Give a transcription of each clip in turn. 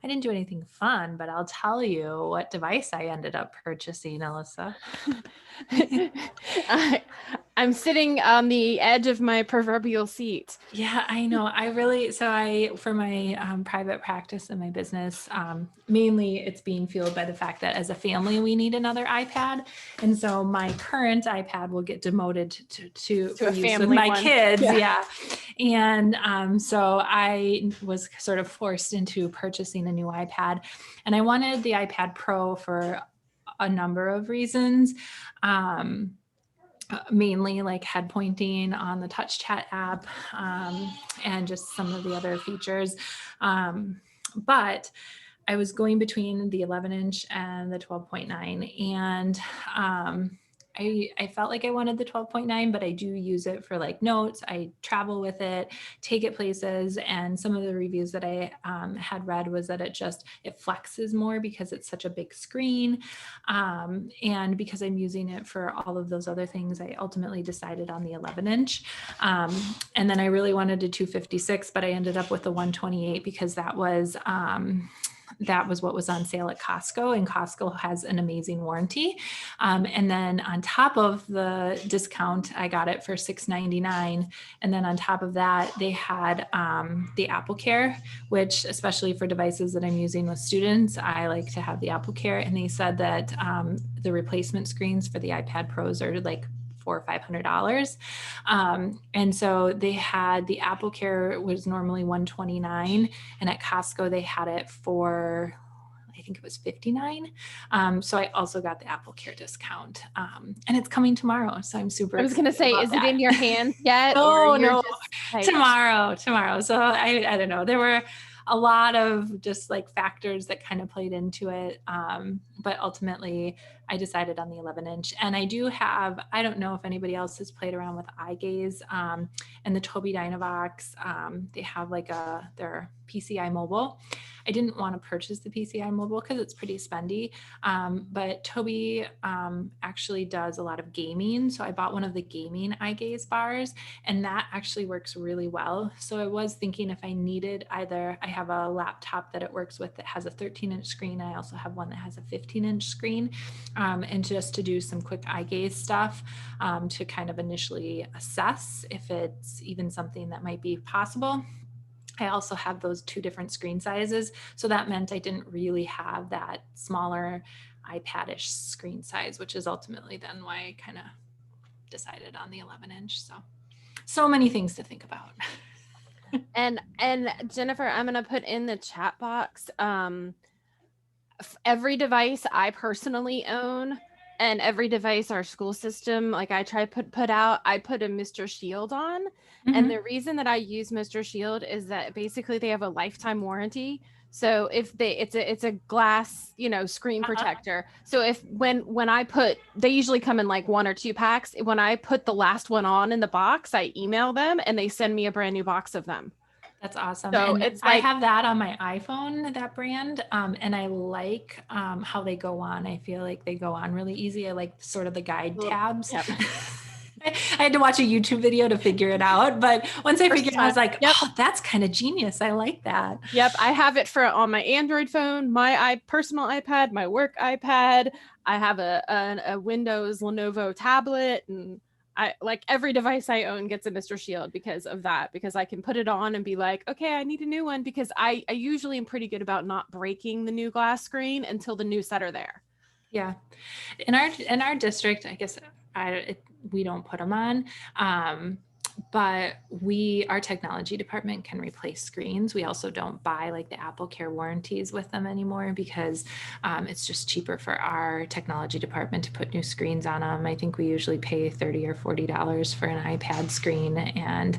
I didn't do anything fun, but I'll tell you what device I ended up purchasing, Alyssa. I, I'm sitting on the edge of my proverbial seat. Yeah, I know. For my private practice and my business, mainly it's being fueled by the fact that as a family, we need another iPad. And so my current iPad will get demoted To for a use with family my one. kids. Yeah. Yeah. And so I was sort of forced into purchasing a new iPad. And I wanted the iPad Pro for a number of reasons. Mainly like head pointing on the touch chat app, and just some of the other features. But I was going between the 11 inch and the 12.9, and I felt like I wanted the 12.9, but I do use it for like notes. I travel with it, take it places, and some of the reviews that I had read was that it flexes more because it's such a big screen, and because I'm using it for all of those other things, I ultimately decided on the 11 inch, and then I really wanted a 256, but I ended up with the 128 because that was what was on sale at Costco, and Costco has an amazing warranty. And then on top of the discount, I got it for $6.99. And then on top of that, they had the Apple Care, which especially for devices that I'm using with students, I like to have the Apple Care. And they said that the replacement screens for the iPad Pros are like $400 or $500. And so they had the Apple Care was normally $129, and at Costco they had it for, I think it was $59. So I also got the Apple Care discount, and it's coming tomorrow. So I'm super I was going to excited say, about is it that. in your hands yet? Or No, you're no, just hyped? tomorrow. So I don't know. There were a lot of just like factors that kind of played into it. But ultimately I decided on the 11 inch, and I don't know if anybody else has played around with eye gaze, and the Tobii Dynavox. They have like their PCI mobile. I didn't want to purchase the PCI mobile because it's pretty spendy. But Tobii actually does a lot of gaming. So I bought one of the gaming eye gaze bars, and that actually works really well. So I was thinking if I needed I have a laptop that it works with that has a 13-inch screen. I also have one that has a 15-inch screen, and just to do some quick eye gaze stuff, to kind of initially assess if it's even something that might be possible. I also have those two different screen sizes. So that meant I didn't really have that smaller iPad-ish screen size, which is ultimately then why I kind of decided on the 11 inch. So many things to think about. And Jennifer, I'm going to put in the chat box. Every device I personally own, and every device our school system, like I try to put out, I put a Mr. Shield on. And the reason that I use Mr. Shield is that basically they have a lifetime warranty. So if it's a glass, screen protector. So when I they usually come in like 1 or 2 packs. When I put the last one on in the box, I email them and they send me a brand new box of them. That's awesome. So And it's I like, have that on my iPhone, that brand. And I like how they go on. I feel like they go on really easy. I like sort of the guide tabs. yep. I had to watch a YouTube video to figure it out. But once I figured it out, I was like, Yep. oh, that's kind of genius. I like that. Yep. I have it on my Android phone, my personal iPad, my work iPad. I have a Windows Lenovo tablet, and I like every device I own gets a Mr. Shield because of that, because I can put it on and be like, okay, I need a new one, because I usually am pretty good about not breaking the new glass screen until the new set are there. Yeah. In our district, I guess we don't put them on. But our technology department can replace screens. We also don't buy like the Apple Care warranties with them anymore because it's just cheaper for our technology department to put new screens on them. I think we usually pay $30 or $40 for an iPad screen, and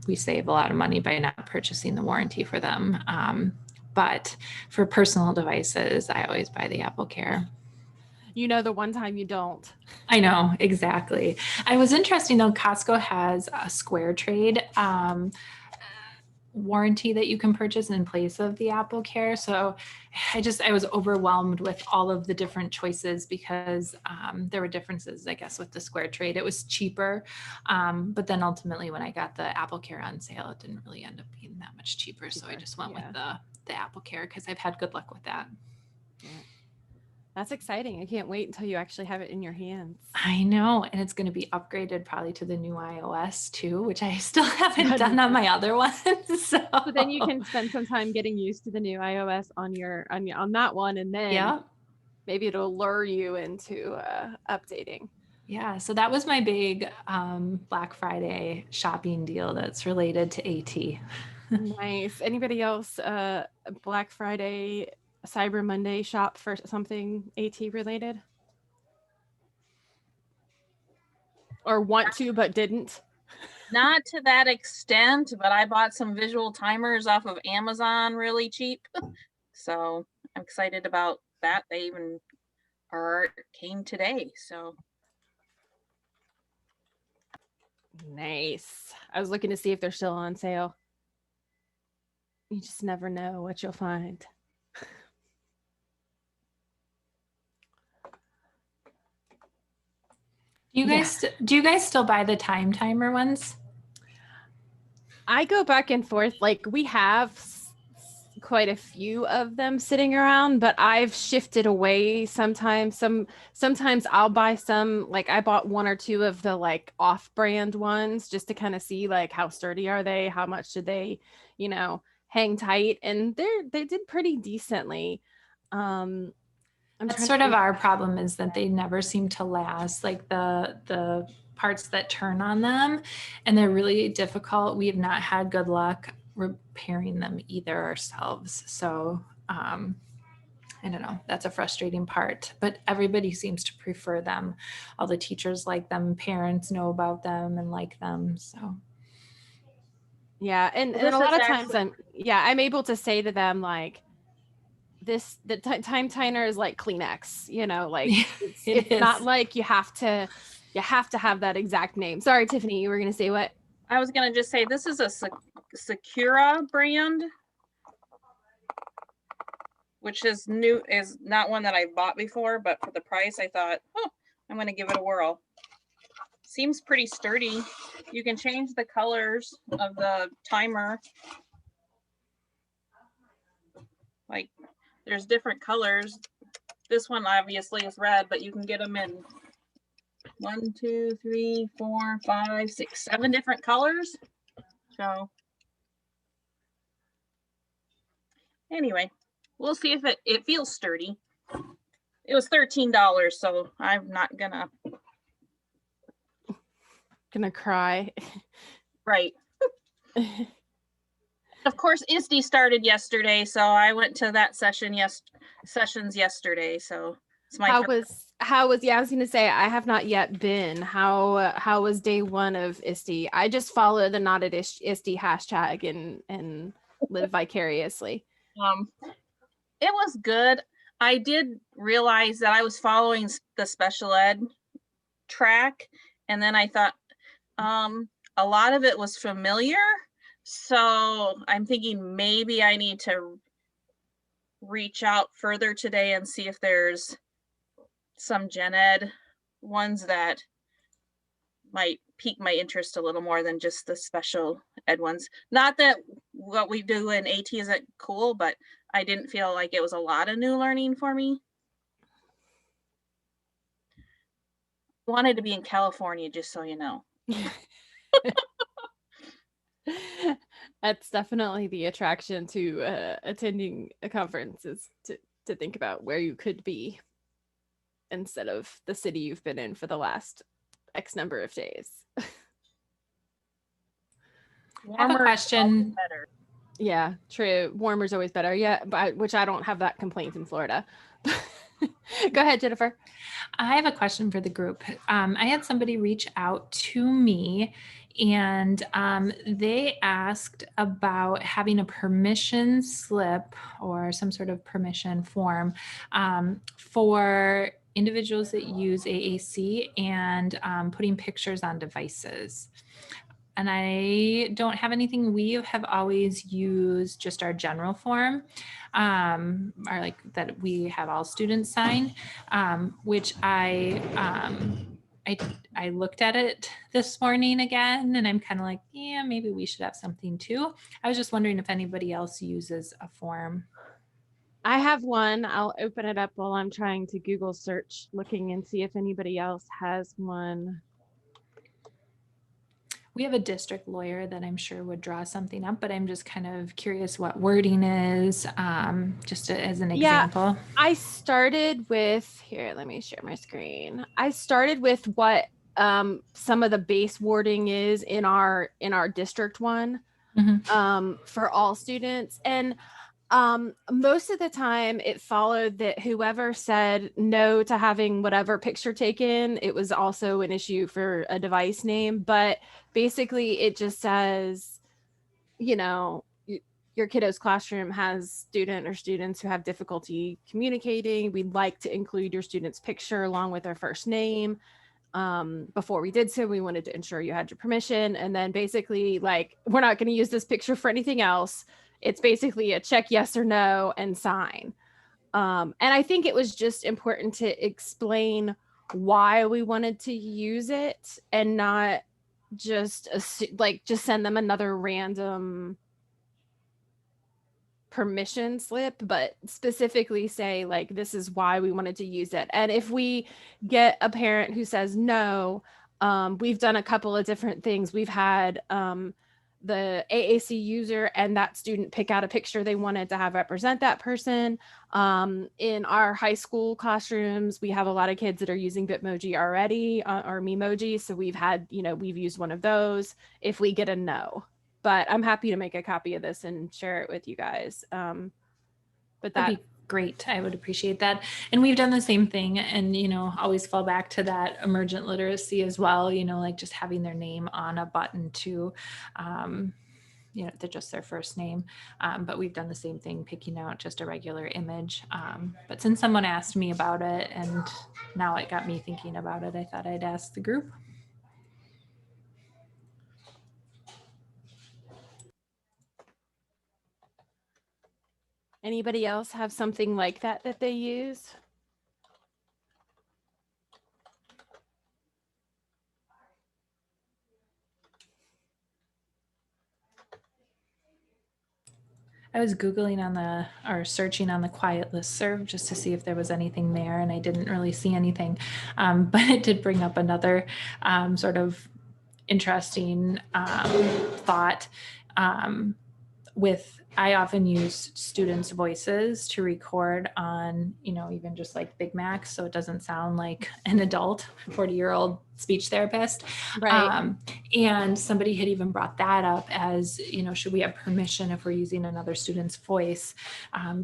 we save a lot of money by not purchasing the warranty for them. But for personal devices, I always buy the Apple Care. The one time you don't. I know, exactly. I was interesting though, Costco has a Square Trade warranty that you can purchase in place of the Apple Care. So I was overwhelmed with all of the different choices because there were differences, I guess, with the Square Trade. It was cheaper. But then ultimately when I got the Apple Care on sale, it didn't really end up being that much cheaper. So I just went with the the AppleCare because I've had good luck with that. Yeah. That's exciting. I can't wait until you actually have it in your hands. I know. And it's going to be upgraded probably to the new iOS too, which I still haven't done on my other one. So then you can spend some time getting used to the new iOS on that one. And then maybe it'll lure you into updating. Yeah. So that was my big Black Friday shopping deal that's related to AT. Nice. Anybody else Black Friday, Cyber Monday shop for something AT related? Or want to but didn't? Not to that extent, but I bought some visual timers off of Amazon really cheap. So I'm excited about that. They even came today. So nice. I was looking to see if they're still on sale. You just never know what you'll find. Do you guys still buy the time timer ones? I go back and forth. Like we have quite a few of them sitting around, but I've shifted away sometimes. Sometimes I'll buy some, like I bought one or two of the like off-brand ones just to kind of see like how sturdy are they, how much did they, hang tight, and they did pretty decently. That's sort of our problem, is that they never seem to last, like the parts that turn on them, and they're really difficult. We have not had good luck repairing them either ourselves. So I don't know, that's a frustrating part, but everybody seems to prefer them. All the teachers like them, parents know about them and like them. So yeah, and a lot of times I'm able to say to them like, the time timer is like Kleenex, like it's not like you have to have that exact name. Sorry, Tiffany, you were gonna say what? I was gonna just say this is a Sakura brand, which is not one that I bought before, but for the price I thought, I'm gonna give it a whirl. Seems pretty sturdy. You can change the colors of the timer. Like there's different colors. This one obviously is red, but you can get them in 1, 2, 3, 4, 5, 6, 7 different colors. So anyway, we'll see if it feels sturdy. It was $13, so I'm not gonna cry. Right. Of course, ISTE started yesterday, so I went to that sessions yesterday. So it's my I was gonna say I have not yet been. How was day one of ISTE? I just follow the not at ISTE hashtag and live vicariously. It was good. I did realize that I was following the special ed track, and then I thought a lot of it was familiar. So I'm thinking maybe I need to reach out further today and see if there's some gen ed ones that might pique my interest a little more than just the special ed ones. Not that what we do in AT isn't cool, but I didn't feel like it was a lot of new learning for me. Wanted to be in California, just so you know. That's definitely the attraction to attending a conference, is to think about where you could be instead of the city you've been in for the last X number of days. I have a question. Yeah, true. Warmer's always better. Yeah, but which I don't have that complaint in Florida. Go ahead, Jennifer. I have a question for the group. I had somebody reach out to me, and they asked about having a permission slip or some sort of permission form for individuals that use AAC and putting pictures on devices. And I don't have anything. We have always used just our general form, or like that we have all students sign, which I I looked at it this morning again, and I'm kind of like, yeah, maybe we should have something too. I was just wondering if anybody else uses a form. I have one. I'll open it up while I'm trying to Google search, looking and see if anybody else has one. We have a district lawyer that I'm sure would draw something up, but I'm just kind of curious what wording is, just as an example. I started with, here, let me share my screen. I started with what some of the base wording is in our district one for all students. And most of the time it followed that whoever said no to having whatever picture taken, it was also an issue for a device name. But basically it just says, you know, your kiddo's classroom has student or students who have difficulty communicating. We'd like to include your student's picture along with their first name. Before we did so, we wanted to ensure you had your permission. And then basically, like, we're not going to use this picture for anything else. It's basically a check yes or no and sign. And I think it was just important to explain why we wanted to use it and not just just send them another random permission slip, but specifically say like, this is why we wanted to use it. And if we get a parent who says no, we've done a couple of different things. We've had the AAC user and that student pick out a picture they wanted to have represent that person. In our high school classrooms, we have a lot of kids that are using Bitmoji already, or Memoji. So we've had, we've used one of those if we get a no. But I'm happy to make a copy of this and share it with you guys. But that'd be great. I would appreciate that. And we've done the same thing, and always fall back to that emergent literacy as well, like just having their name on a button too. They're just their first name. But we've done the same thing, picking out just a regular image. But since someone asked me about it and now it got me thinking about it, I thought I'd ask the group. Anybody else have something like that they use? I was Googling or searching on the quiet listserv just to see if there was anything there, and I didn't really see anything. But it did bring up another sort of interesting thought I often use students' voices to record on, even just like Big Macs, so it doesn't sound like an adult 40-year-old speech therapist. Right. And somebody had even brought that up as, should we have permission if we're using another student's voice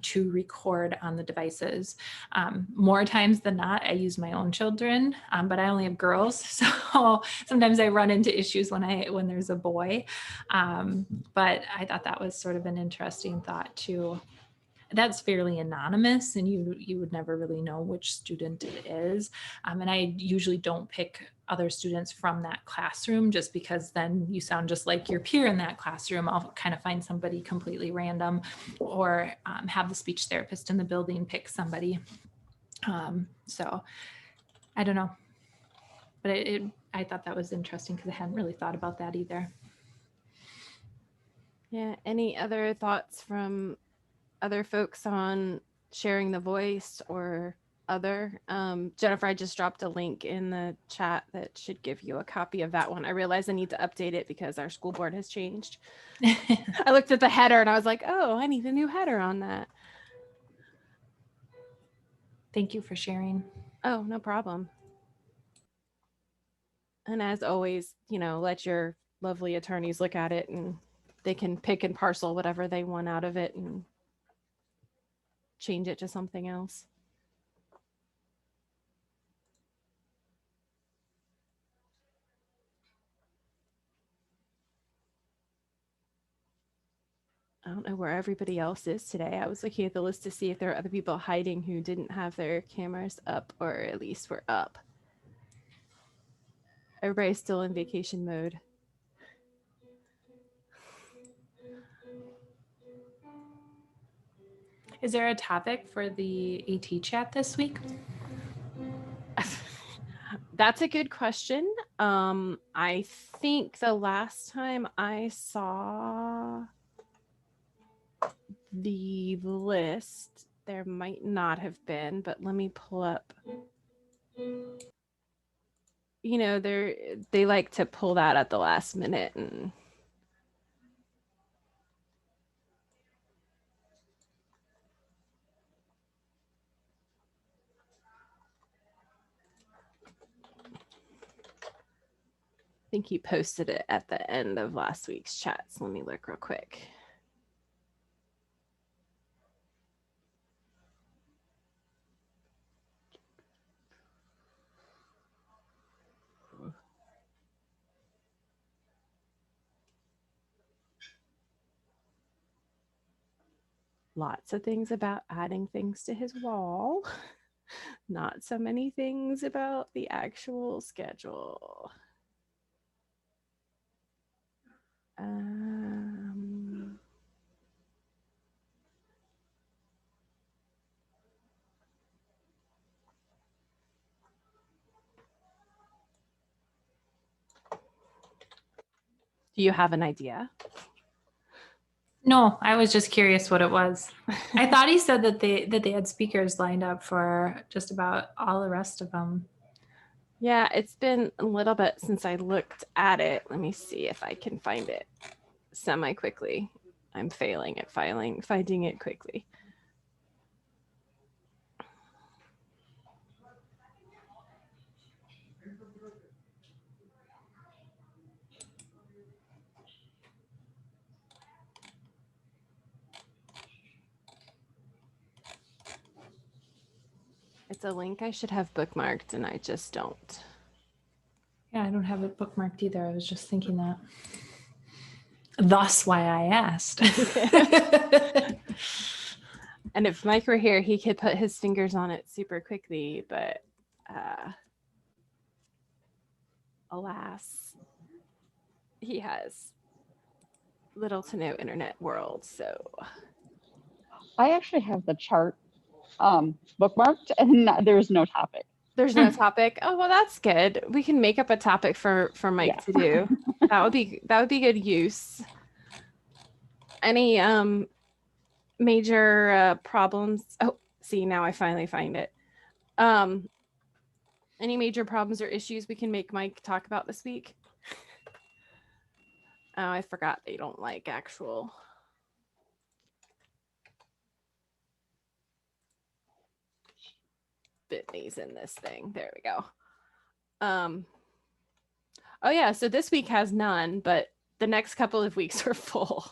to record on the devices? More times than not, I use my own children, but I only have girls. So sometimes I run into issues when there's a boy. But I thought that was sort of an interesting thought too. That's fairly anonymous, and you would never really know which student it is. And I usually don't pick other students from that classroom just because then you sound just like your peer in that classroom. I'll kind of find somebody completely random, or have the speech therapist in the building pick somebody. So I don't know, but I thought that was interesting because I hadn't really thought about that either. Yeah. Any other thoughts from other folks on sharing the voice or other? Jennifer, I just dropped a link in the chat that should give you a copy of that one. I realize I need to update it because our school board has changed. I looked at the header and I was like, oh, I need a new header on that. Thank you for sharing. Oh, no problem. And as always, let your lovely attorneys look at it and they can pick and parcel whatever they want out of it and change it to something else. I don't know where everybody else is today. I was looking at the list to see if there are other people hiding who didn't have their cameras up, or at least were up. Everybody's still in vacation mode. Is there a topic for the AT chat this week? That's a good question. I think the last time I saw the list, there might not have been, but let me pull up. You know, they like to pull that at the last minute and I think he posted it at the end of last week's chat. So let me look real quick. Lots of things about adding things to his wall. Not so many things about the actual schedule. Do you have an idea? No, I was just curious what it was. I thought he said that they had speakers lined up for just about all the rest of them. Yeah, it's been a little bit since I looked at it. Let me see if I can find it semi quickly. I'm failing at finding it quickly. It's a link I should have bookmarked and I just don't. Yeah, I don't have it bookmarked either. I was just thinking that. Thus why I asked. And if Mike were here, he could put his fingers on it super quickly, but alas, he has little to no internet world. So I actually have the chart bookmarked and there's no topic. There's no topic. Oh, well, that's good. We can make up a topic for Mike to do. That would be good use. Any major problems? Oh, see, now I finally find it. Any major problems or issues we can make Mike talk about this week? Oh, I forgot they don't like actual. Bitney's in this thing. There we go. Oh yeah, so this week has none, but the next couple of weeks are full.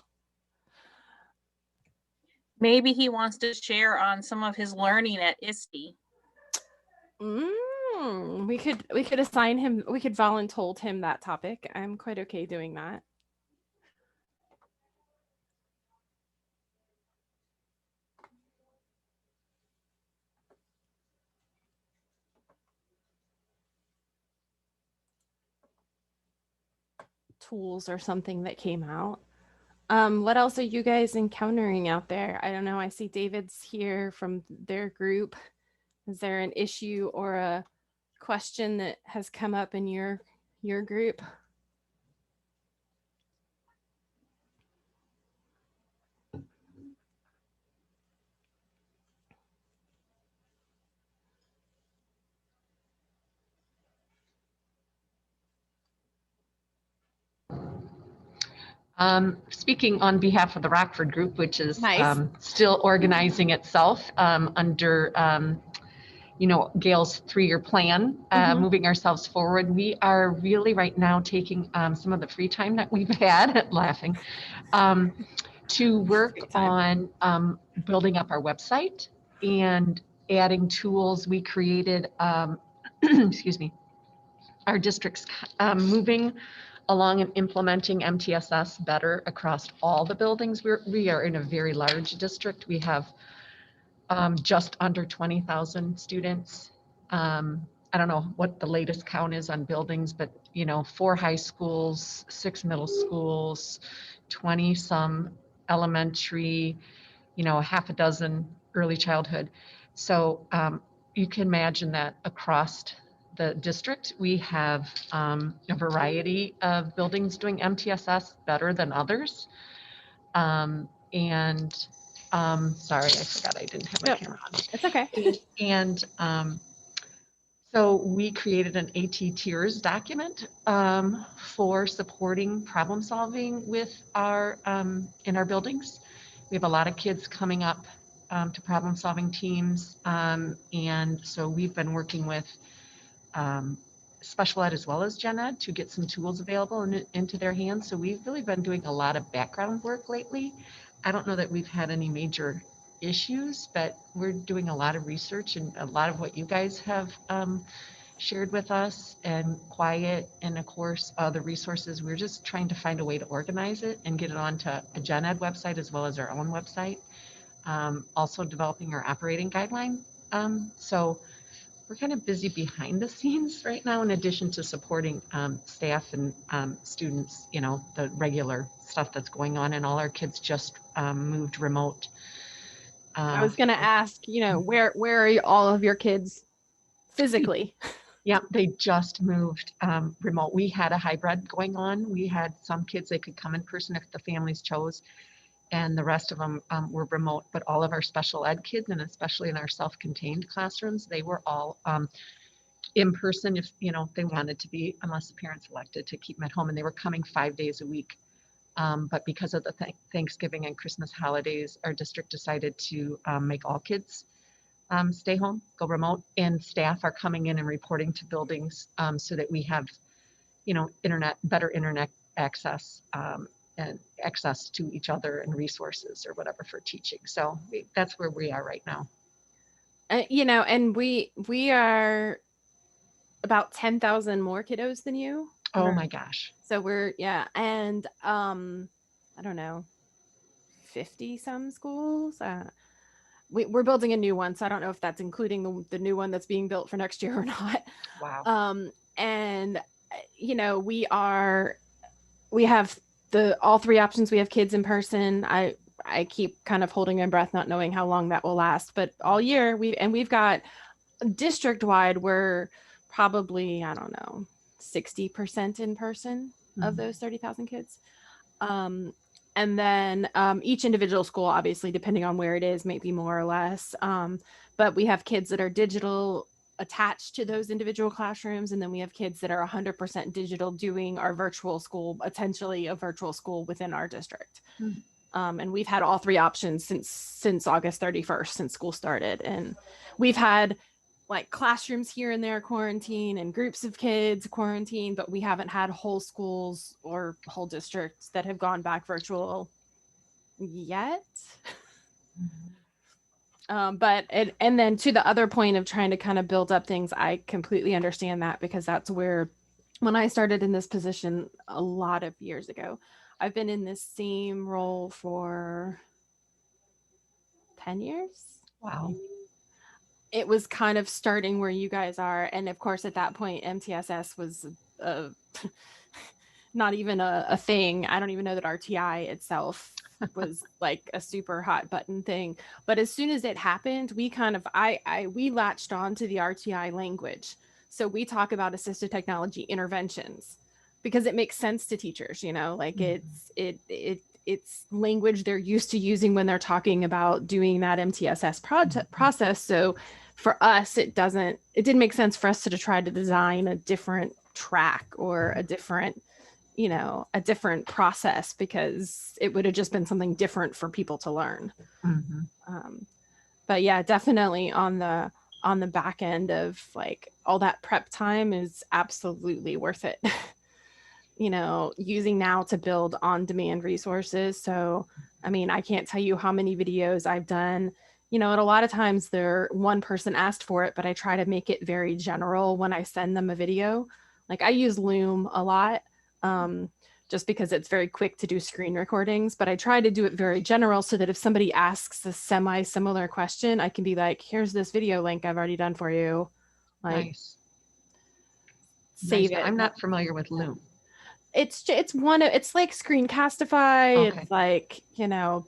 Maybe he wants to share on some of his learning at ISTE. We could assign him, we could voluntold him that topic. I'm quite okay doing that. Tools or something that came out. What else are you guys encountering out there? I don't know. I see David's here from their group. Is there an issue or a question that has come up in your group? Speaking on behalf of the Rockford group, which is Nice. Still organizing itself under Gail's 3-year plan, moving ourselves forward. We are really right now taking some of the free time that we've had, laughing, to work on building up our website and adding tools. We created, excuse me, our district's moving along and implementing MTSS better across all the buildings. We are in a very large district. We have just under 20,000 students. I don't know what the latest count is on buildings, but 4 high schools, 6 middle schools, 20 some elementary, half a dozen early childhood. So you can imagine that across the district, we have a variety of buildings doing MTSS better than others. And sorry, I forgot I didn't have my Yep. camera on. It's okay. And so we created an AT Tiers document for supporting problem solving with our in our buildings. We have a lot of kids coming up to problem solving teams, and so we've been working with special ed as well as gen ed to get some tools available into their hands. So we've really been doing a lot of background work lately. I don't know that we've had any major issues, but we're doing a lot of research, and a lot of what you guys have shared with us, and Quiet, and of course the resources. We're just trying to find a way to organize it and get it onto a gen ed website as well as our own website. Also developing our operating guideline. So we're kind of busy behind the scenes right now, in addition to supporting staff and students, you know, the regular stuff that's going on, and all our kids just moved remote. I was going to ask, you know, where are all of your kids physically? Yeah, they just moved remote. We had a hybrid going on. We had some kids, they could come in person if the families chose, and the rest of them were remote. But all of our special ed kids, and especially in our self-contained classrooms, they were all in person if, you know, they wanted to be, unless the parents elected to keep them at home, and they were coming 5 days a week. But because of the Thanksgiving and Christmas holidays, our district decided to make all kids stay home, go remote, and staff are coming in and reporting to buildings so that we have, you know, better internet access and access to each other and resources or whatever for teaching. So that's where we are right now. You know, and we are about 10,000 more kiddos than you. Oh my gosh. So we're, yeah. And I don't know, 50 some schools. We're building a new one, so I don't know if that's including the new one that's being built for next year or not. Wow. And you know, we have all three options. We have kids in person. I keep kind of holding my breath, not knowing how long that will last, but all year we've got district wide, we're probably, I don't know, 60% in person of those 30,000 kids. And then each individual school, obviously, depending on where it is, may be more or less. But we have kids that are digital attached to those individual classrooms. And then we have kids that are 100% digital doing our virtual school, essentially a virtual school within our district. And we've had all three options since August 31st, since school started. And we've had like classrooms here and there quarantine and groups of kids quarantine, but we haven't had whole schools or whole districts that have gone back virtual yet. But and then to the other point of trying to kind of build up things, I completely understand that, because that's where, when I started in this position a lot of years ago, I've been in this same role for 10 years. Wow. It was kind of starting where you guys are. And of course, at that point, MTSS was not even a thing. I don't even know that RTI itself was like a super hot button thing. But as soon as it happened, we kind of, we latched on to the RTI language. So we talk about assistive technology interventions because it makes sense to teachers, you know, like it's language they're used to using when they're talking about doing that MTSS process. So for us, it didn't make sense for us to try to design a different track or a different process, because it would have just been something different for people to learn. But yeah, definitely on the back end of like all that prep time is absolutely worth it. You know, using now to build on-demand resources. So, I mean, I can't tell you how many videos I've done, you know, and a lot of times one person asked for it, but I try to make it very general when I send them a video. Like I use Loom a lot, just because it's very quick to do screen recordings, but I try to do it very general so that if somebody asks a semi-similar question, I can be like, here's this video link I've already done for you. Like, nice. Save it. I'm not familiar with Loom. It's like Screencastify. Okay. It's like, you know,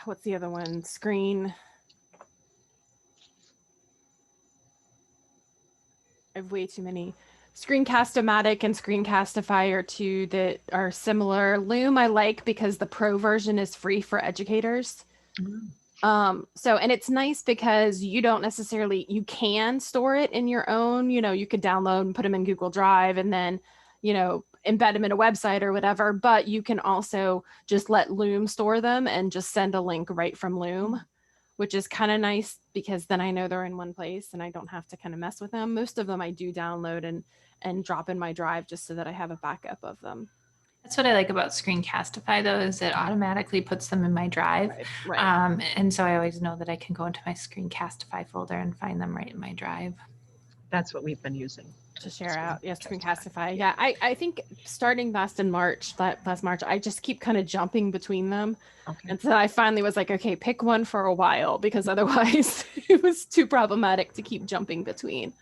what's the other one? have way too many. Screencast-O-Matic and Screencastify are two that are similar. Loom I like because the pro version is free for educators. So, and it's nice because you don't necessarily, you can store it in your own, you could download and put them in Google Drive and then, embed them in a website or whatever, but you can also just let Loom store them and just send a link right from Loom, which is kind of nice because then I know they're in one place and I don't have to kind of mess with them. Most of them I do download and drop in my drive just so that I have a backup of them. That's what I like about Screencastify, though, is it automatically puts them in my drive. Right. And so I always know that I can go into my Screencastify folder and find them right in my drive. That's what we've been using. To share out. Yes, Screencastify. Yeah, I think starting last March, I just keep kind of jumping between them. Okay. And so I finally was like, okay, pick one for a while because otherwise it was too problematic to keep jumping between.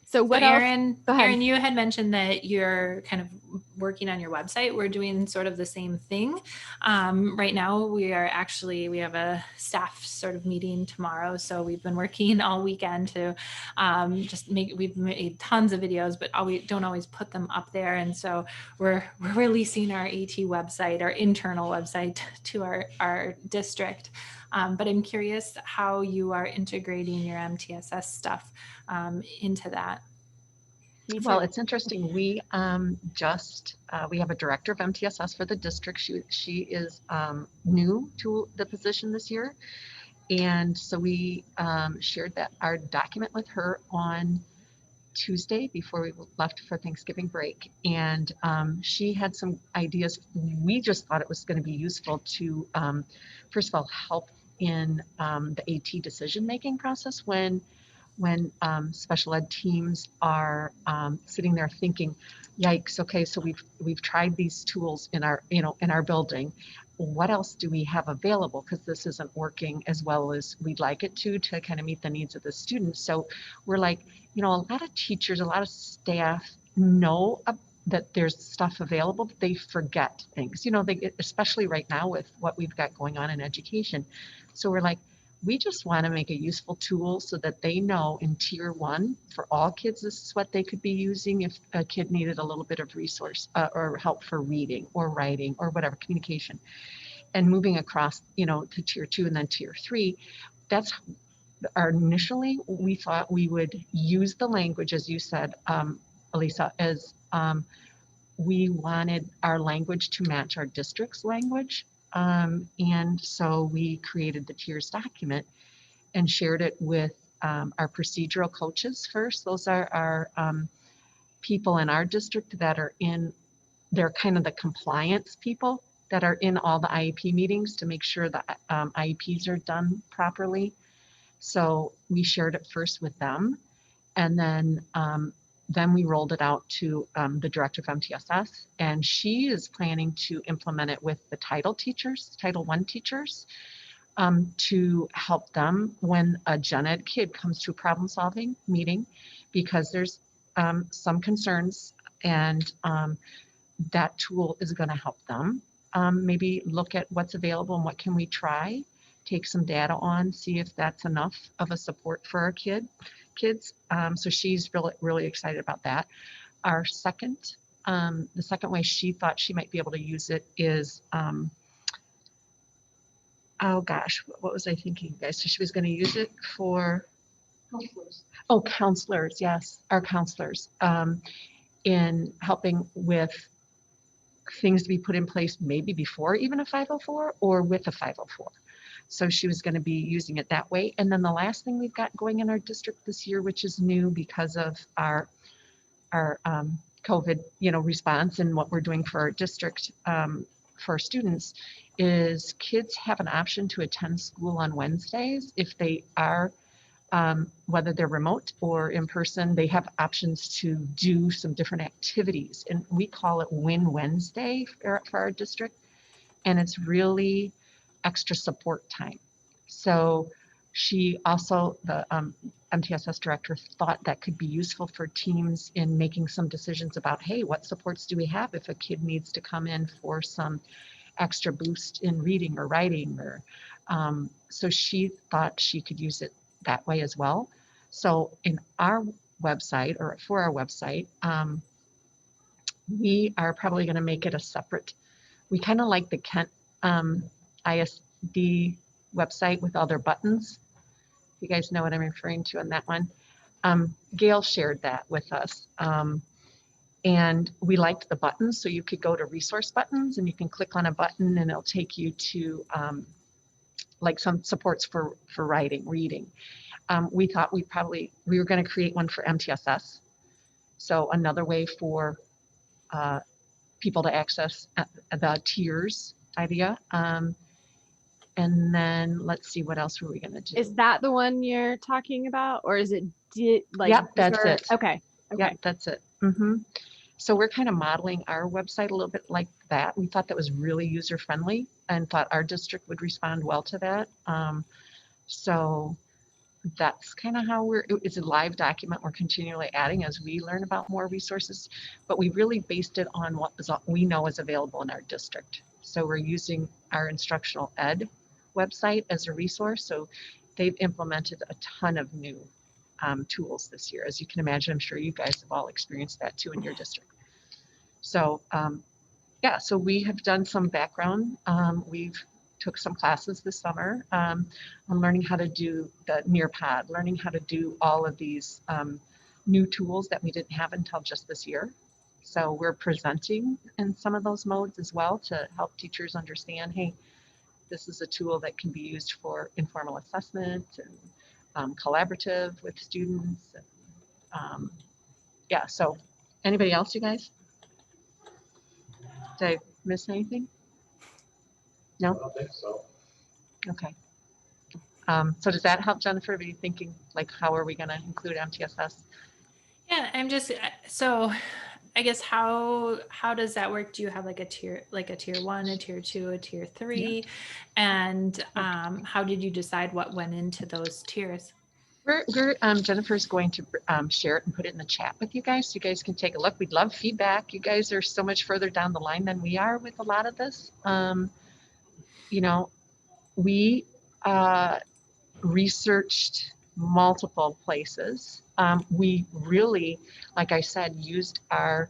So what Erin, else? Go ahead. Erin, you had mentioned that you're kind of working on your website. We're doing sort of the same thing. Right now, we have a staff sort of meeting tomorrow. So we've been working all weekend to we've made tons of videos, but we don't always put them up there. And so we're releasing our AT website, our internal website to our district. But I'm curious how you are integrating your MTSS stuff into that. Well, it's interesting. We we have a director of MTSS for the district. She is new to the position this year. And so we shared our document with her on Tuesday before we left for Thanksgiving break. And she had some ideas. We just thought it was going to be useful to, first of all, help in the AT decision-making process when special ed teams are sitting there thinking, yikes, okay, so we've tried these tools in our building. What else do we have available? Because this isn't working as well as we'd like it to kind of meet the needs of the students. So we're like, a lot of teachers, a lot of staff know that there's stuff available, but they forget things, especially right now with what we've got going on in education. So we're like, we just want to make a useful tool so that they know in tier 1 for all kids, this is what they could be using if a kid needed a little bit of resource or help for reading or writing or whatever, communication. And moving across, to tier 2 and then tier 3, that's initially we thought we would use the language, as you said, Elisa, as we wanted our language to match our district's language. And so we created the tiers document and shared it with our procedural coaches first. Those are our people in our district that are they're kind of the compliance people that are in all the IEP meetings to make sure that IEPs are done properly. So we shared it first with them. And then we rolled it out to the director of MTSS, and she is planning to implement it with the Title I teachers, to help them when a gen ed kid comes to a problem solving meeting, because there's some concerns, and that tool is going to help them maybe look at what's available and what can we try, take some data on, see if that's enough of a support for our kids. So she's really excited about that. Our the second way she thought she might be able to use it is, oh gosh, what was I thinking, guys? So she was going to use it for counselors. Oh, counselors, yes, our counselors, in helping with things to be put in place maybe before even a 504 or with a 504. So she was going to be using it that way. And then the last thing we've got going in our district this year, which is new because of our COVID, response and what we're doing for our district, for our students, is kids have an option to attend school on Wednesdays if they are, whether they're remote or in person. They have options to do some different activities, and we call it Win Wednesday for our district. And it's really extra support time. So she also, the MTSS director, thought that could be useful for teams in making some decisions about, hey, what supports do we have if a kid needs to come in for some extra boost in reading or writing, or so she thought she could use it that way as well. So in our website, or for our website, we are probably going to make it a separate, we kind of like the Kent ISD website with all their buttons. You guys know what I'm referring to on that one. Gail shared that with us. And we liked the buttons, so you could go to resource buttons and you can click on a button and it'll take you to like some supports for writing, reading. We thought we were going to create one for MTSS. So another way for people to access the tiers idea. And then let's see, what else were we going to do? Is that the one you're talking about, or is it like? Yep, that's it. Okay. Yeah, that's it. Mm-hmm. So we're kind of modeling our website a little bit like that. We thought that was really user friendly and thought our district would respond well to that. So that's kind of how it's a live document we're continually adding as we learn about more resources, but we really based it on what we know is available in our district. So we're using our instructional ed website as a resource. So they've implemented a ton of new tools this year. As you can imagine, I'm sure you guys have all experienced that too in your district. So yeah, so we have done some background. We've took some classes this summer on learning how to do the Nearpod, learning how to do all of these new tools that we didn't have until just this year. So we're presenting in some of those modes as well to help teachers understand, hey, this is a tool that can be used for informal assessment and collaborative with students. And, yeah, so anybody else, you guys? Did I miss anything? No? I don't think so. Okay. So does that help, Jennifer? Are you thinking, like, how are we going to include MTSS? Yeah, I'm just, so I guess how does that work? Do you have like a tier 1, a tier 2, a tier 3? And how did you decide what went into those tiers? Jennifer's going to share it and put it in the chat with you guys so you guys can take a look. We'd love feedback. You guys are so much further down the line than we are with a lot of this. You know, we researched multiple places. We really, like I said, used our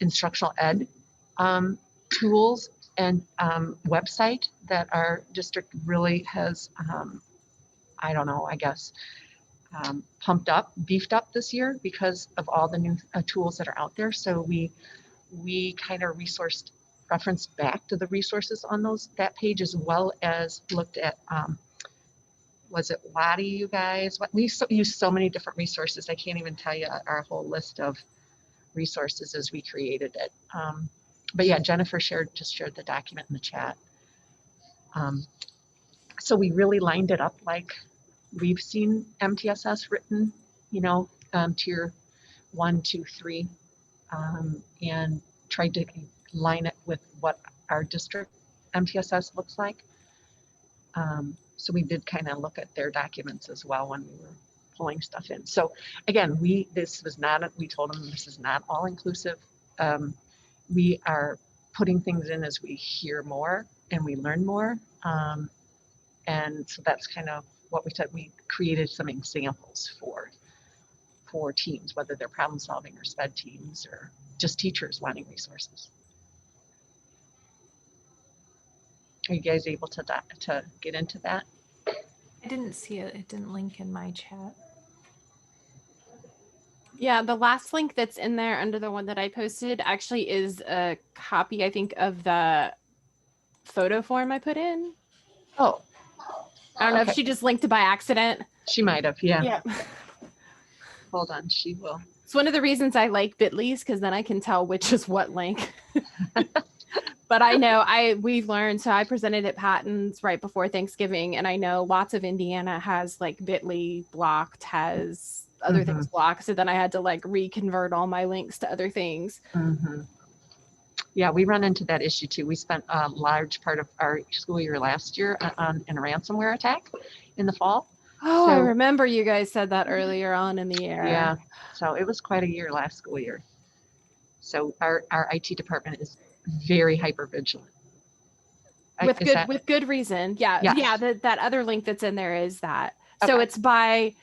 instructional ed tools and website that our district really has, I don't know, I guess, pumped up, beefed up this year because of all the new tools that are out there. So we kind of referenced back to the resources on that page, as well as looked at, was it Lottie, you guys? We use so many different resources. I can't even tell you our whole list of resources as we created it. But yeah, Jennifer just shared the document in the chat. So we really lined it up like we've seen MTSS written, you know, tier 1, 2, 3, and tried to line it with what our district MTSS looks like. So we did kind of look at their documents as well when we were pulling stuff in. So again, we told them this is not all inclusive. We are putting things in as we hear more and we learn more. And so that's kind of what we said. We created some examples for teams, whether they're problem solving or SPED teams or just teachers wanting resources. Are you guys able to get into that? I didn't see it. It didn't link in my chat. Yeah, the last link that's in there under the one that I posted actually is a copy, I think, of the photo form I put in. Oh, I don't know if she just linked it by accident. She might have, yeah. Yeah. Hold on, she will. It's one of the reasons I like Bitly's, because then I can tell which is what link. But I know we've learned, so I presented at Patton's right before Thanksgiving, and I know lots of Indiana has like Bitly blocked, has other things blocked. So then I had to like reconvert all my links to other things. Mm-hmm. Yeah, we run into that issue too. We spent a large part of our school year last year in a ransomware attack in the fall. Oh, so, I remember you guys said that earlier on in the year. Yeah, so it was quite a year last school year. So our IT department is very hyper vigilant. With good reason. Yeah. Yes. Yeah. That other link that's in there is that. Okay. So it's by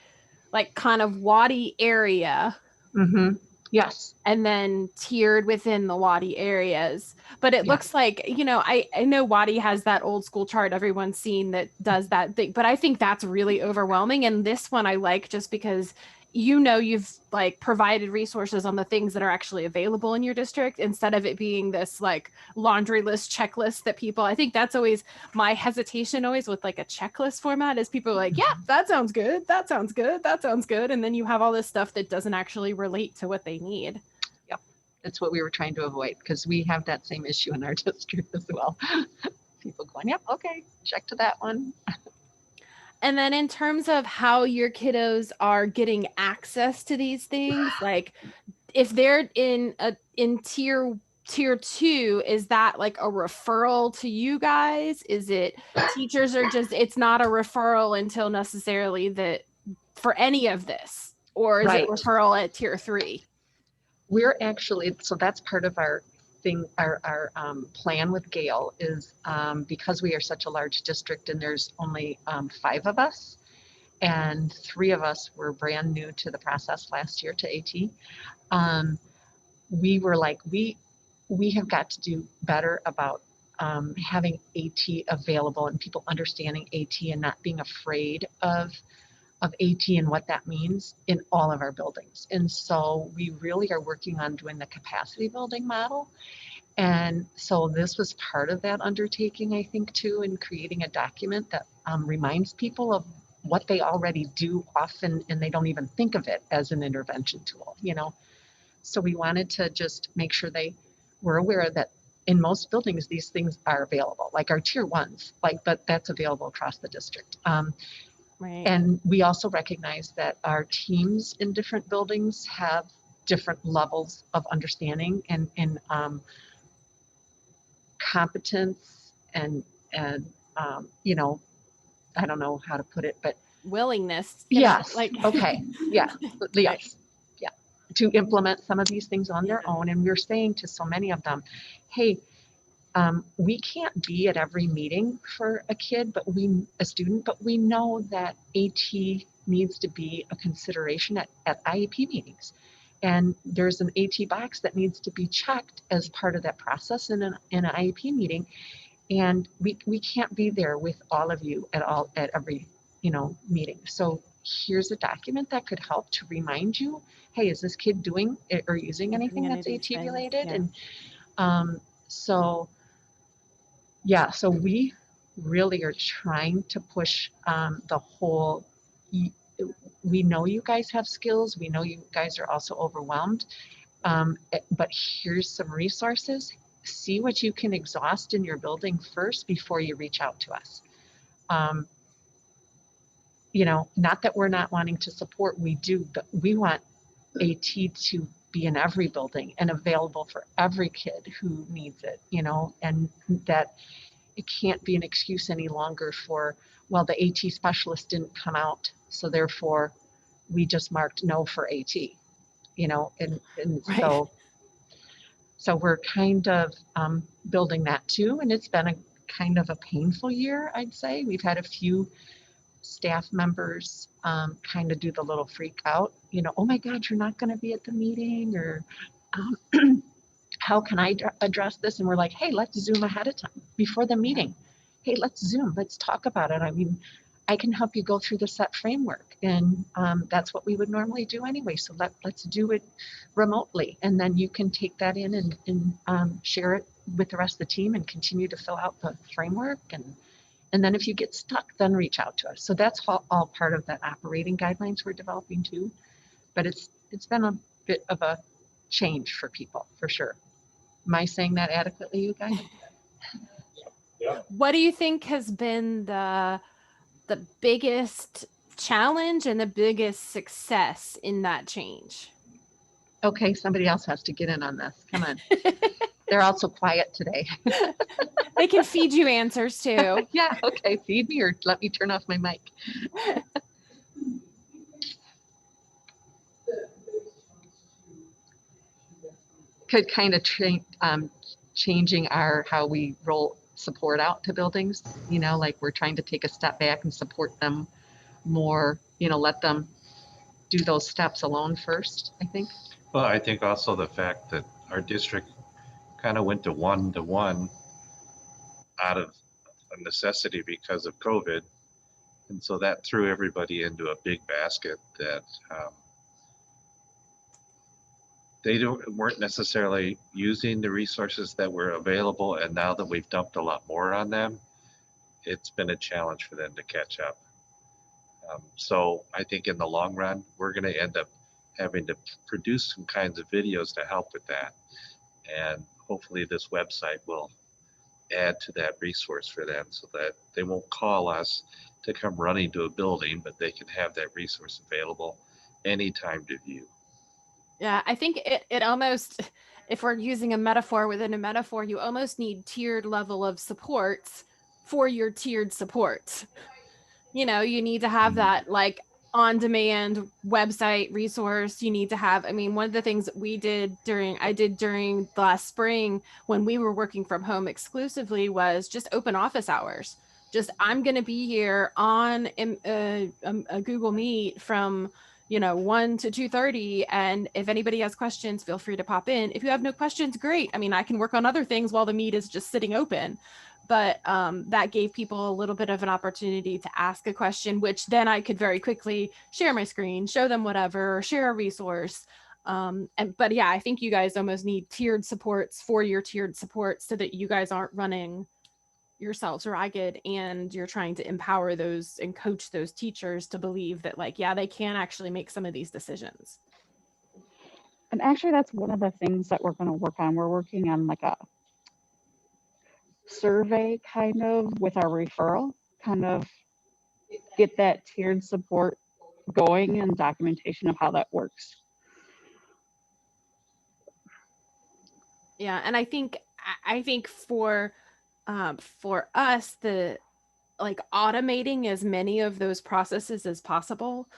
like kind of Wadi area. Mm-hmm. Yes. And then tiered within the Wadi areas. But it Yeah. looks like, you know, I know Wadi has that old school chart everyone's seen that does that thing, but I think that's really overwhelming. And this one I like just because, you know, you've like provided resources on the things that are actually available in your district instead of it being this like laundry list checklist that people, I think that's always my hesitation always with like a checklist format is people are like, yeah, that sounds good. That sounds good. That sounds good. And then you have all this stuff that doesn't actually relate to what they need. That's what we were trying to avoid because we have that same issue in our district as well. People going, yep, okay, check to that one. And then in terms of how your kiddos are getting access to these things, like if they're in tier 2, is that like a referral to you guys? Is it teachers are just, it's not a referral until necessarily that for any of this, or is it referral at tier 3? We're actually, so that's part of our thing, our plan with Gale is because we are such a large district and there's only 5 of us and 3 of us were brand new to the process last year to AT. We were like, we have got to do better about having AT available and people understanding AT and not being afraid of AT and what that means in all of our buildings. And so we really are working on doing the capacity building model. And so this was part of that undertaking, I think, too, in creating a document that reminds people of what they already do often, and they don't even think of it as an intervention tool, you know? So we wanted to just make sure they were aware that in most buildings, these things are available, like our tier 1s, like, but that's available across the district. Right. And we also recognize that our teams in different buildings have different levels of understanding and competence and you know, I don't know how to put it, but willingness. yes, Like okay, yeah, yes, right. yeah, to implement some of these things on their own. And we're saying to so many of them, hey, we can't be at every meeting for a kid, a student, but we know that AT needs to be a consideration at IEP meetings. And there's an AT box that needs to be checked as part of that process in an IEP meeting. And we can't be there with all of you at every, you know, meeting. So here's a document that could help to remind you, hey, is this kid doing it or using anything that's AT related? Yeah. And so yeah, so we really are trying to push the whole, we know you guys have skills, we know you guys are also overwhelmed, but here's some resources. See what you can exhaust in your building first before you reach out to us. You know, not that we're not wanting to support, we do, but we want AT to be in every building and available for every kid who needs it, you know, and that it can't be an excuse any longer for, well, the AT specialist didn't come out, so therefore we just marked no for AT, you know, and Right. so we're kind of building that too, and it's been a kind of a painful year, I'd say. We've had a few staff members kind of do the little freak out, you know, oh my God, you're not going to be at the meeting, or how can I address this? And we're like, hey, let's Zoom ahead of time before the meeting. Hey, let's Zoom, let's talk about it. I mean, I can help you go through the set framework, and that's what we would normally do anyway. So let's do it remotely, and then you can take that in and share it with the rest of the team and continue to fill out the framework. And then if you get stuck, then reach out to us. So that's all part of the operating guidelines we're developing too. But it's been a bit of a change for people, for sure. Am I saying that adequately, you guys? Yeah. What do you think has been the biggest challenge and the biggest success in that change? Okay, somebody else has to get in on this. Come on. They're all so quiet today. They can feed you answers too. Yeah, okay, feed me or let me turn off my mic. Could kind of changing how we roll support out to buildings, you know, like we're trying to take a step back and support them more, you know, let them do those steps alone first, I think. Well, I think also the fact that our district kind of went to one out of a necessity because of COVID. And so that threw everybody into a big basket that weren't necessarily using the resources that were available. And now that we've dumped a lot more on them, it's been a challenge for them to catch up. So I think in the long run, we're going to end up having to produce some kinds of videos to help with that. And hopefully this website will add to that resource for them so that they won't call us to come running to a building, but they can have that resource available anytime to view. Yeah, I think it almost, if we're using a metaphor within a metaphor, you almost need tiered level of supports for your tiered supports. You know, you need to have that like on demand website resource. You need to have, I mean, one of the things that I did during the last spring when we were working from home exclusively was just open office hours. Just, I'm going to be here on a Google Meet from 1 to 2:30. And if anybody has questions, feel free to pop in. If you have no questions, great. I mean, I can work on other things while the meet is just sitting open. But that gave people a little bit of an opportunity to ask a question, which then I could very quickly share my screen, show them whatever, share a resource. But yeah, I think you guys almost need tiered supports for your tiered supports so that you guys aren't running yourselves ragged, and you're trying to empower those and coach those teachers to believe that, like, yeah, they can actually make some of these decisions. And actually, that's one of the things that we're going to work on. We're working on like a survey kind of with our referral, kind of get that tiered support going and documentation of how that works. Yeah, and I think for us, the like automating as many of those processes as possible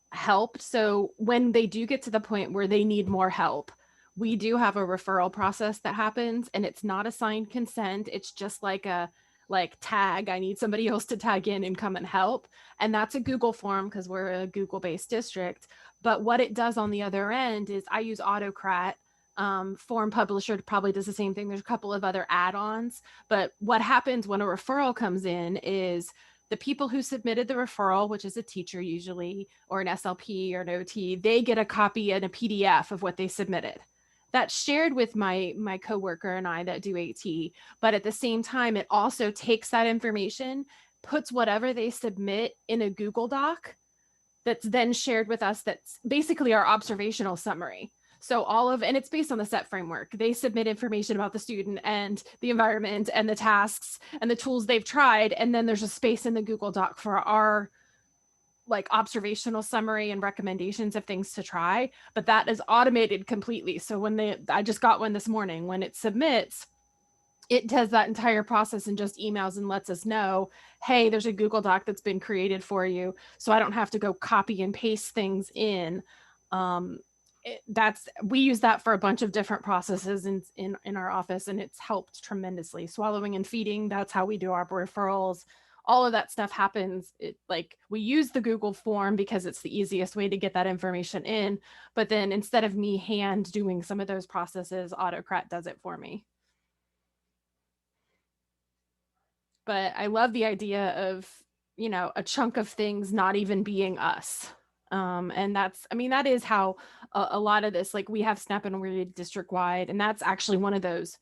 helped. So when they do get to the point where they need more help, we do have a referral process that happens, and it's not assigned consent. It's just like a tag, I need somebody else to tag in and come and help. And that's a Google form because we're a Google-based district. But what it does on the other end is I use Autocrat. Form Publisher probably does the same thing. There's a couple of other add-ons, but what happens when a referral comes in is the people who submitted the referral, which is a teacher usually, or an SLP or an OT, they get a copy and a PDF of what they submitted. That's shared with my coworker and I that do AT, but at the same time, it also takes that information, puts whatever they submit in a Google Doc that's then shared with us. That's basically our observational summary. So and it's based on the SET framework. They submit information about the student and the environment and the tasks and the tools they've tried. And then there's a space in the Google Doc for our like observational summary and recommendations of things to try, but that is automated completely. So I just got one this morning, when it submits, it does that entire process and just emails and lets us know, hey, there's a Google Doc that's been created for you. So I don't have to go copy and paste things in. We use that for a bunch of different processes in our office, and it's helped tremendously. Swallowing and feeding, that's how we do our referrals. All of that stuff happens. We use the Google form because it's the easiest way to get that information in. But then instead of me hand doing some of those processes, Autocrat does it for me. But I love the idea of, a chunk of things not even being us. And that is how a lot of this, like, we have Snap and Read district wide, and that's actually one of those,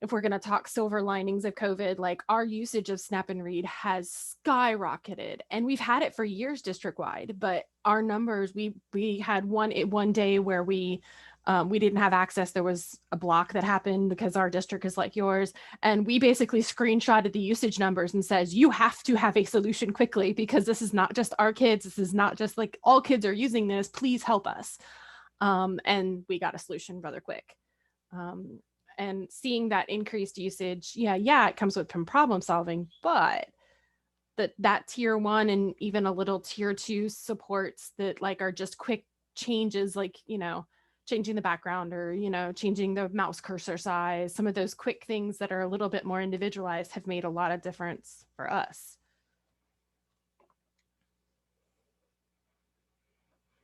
if we're going to talk silver linings of COVID, like, our usage of Snap and Read has skyrocketed, and we've had it for years district wide, but our numbers, we had one day where we didn't have access. There was a block that happened because our district is like yours. And we basically screenshotted the usage numbers and says, you have to have a solution quickly, because this is not just our kids. This is not just like all kids are using this. Please help us. And we got a solution rather quick. And seeing that increased usage, it comes with some problem solving, but that tier 1 and even a little tier 2 supports that like are just quick changes, like, changing the background or, changing the mouse cursor size, some of those quick things that are a little bit more individualized have made a lot of difference for us.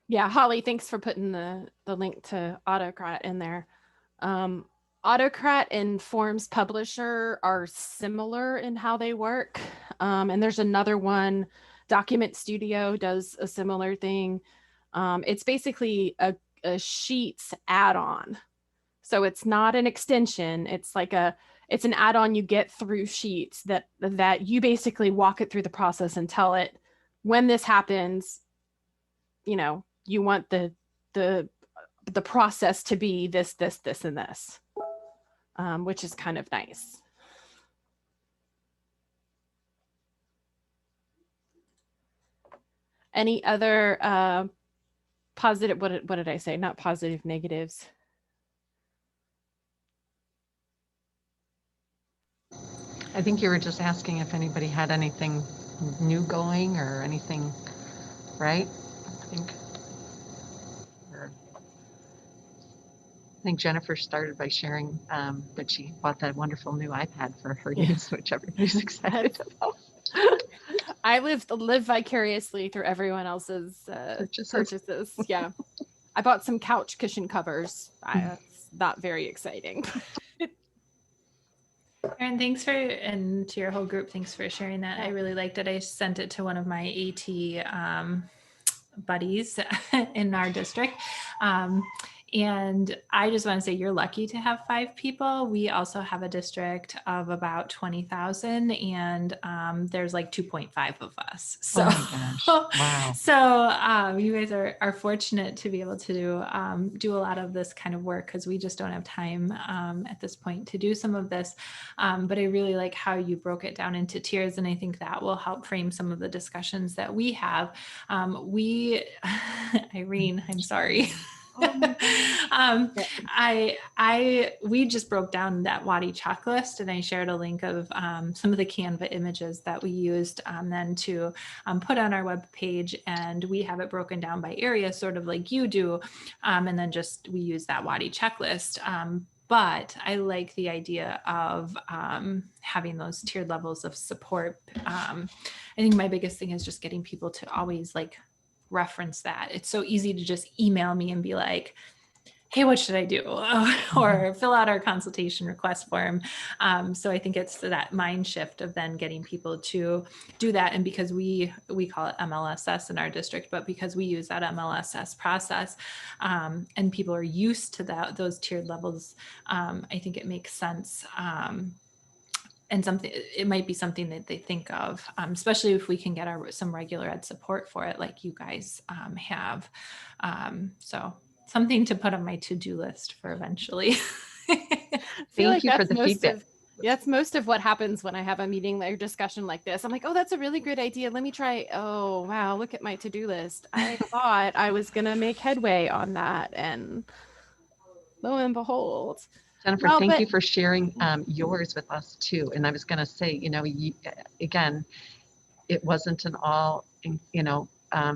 Yeah, Holly, thanks for putting the link to Autocrat in there. Autocrat and Forms Publisher are similar in how they work. And there's another one, Document Studio does a similar thing. It's basically a Sheets add-on. So it's not an extension. It's an add-on you get through Sheets that you basically walk it through the process and tell it when this happens, you want the process to be this, and this, which is kind of nice. Any other positive? What did I say? Not positive, negatives. I think you were just asking if anybody had anything new going or anything, right? I think Jennifer started by sharing that she bought that wonderful new iPad for her use, which everybody's excited about. I live vicariously through everyone else's purchases. Yeah, I bought some couch cushion covers. It's not very exciting. Erin, and to your whole group, thanks for sharing that. I really liked it. I sent it to one of my AT buddies in our district. And I just want to say you're lucky to have 5 people. We also have a district of about 20,000 and there's like 2.5 of us. So, wow. So you guys are fortunate to be able to do a lot of this kind of work because we just don't have time at this point to do some of this. But I really like how you broke it down into tiers. And I think that will help frame some of the discussions that we have. Irene, I'm sorry. We just broke down that WADI checklist and I shared a link of some of the Canva images that we used then to put on our web page, and we have it broken down by area, sort of like you do, and then just we use that WADI checklist. But I like the idea of having those tiered levels of support. I think my biggest thing is just getting people to always like reference that. It's so easy to just email me and be like, hey, what should I do? Or fill out our consultation request form. So I think it's that mind shift of then getting people to do that. And because we call it MLSS in our district, but because we use that MLSS process and people are used to those tiered levels, I think it makes sense. And it might be something that they think of, especially if we can get some regular ed support for it, like you guys have. So something to put on my to-do list for eventually. Thank you for the feedback. That's most of what happens when I have a meeting or discussion like this. I'm like, oh, that's a really good idea. Let me try. Oh, wow. Look at my to-do list. I thought I was going to make headway on that. And lo and behold. Jennifer, thank you for sharing yours with us too. And I was going to say, again, it wasn't an all,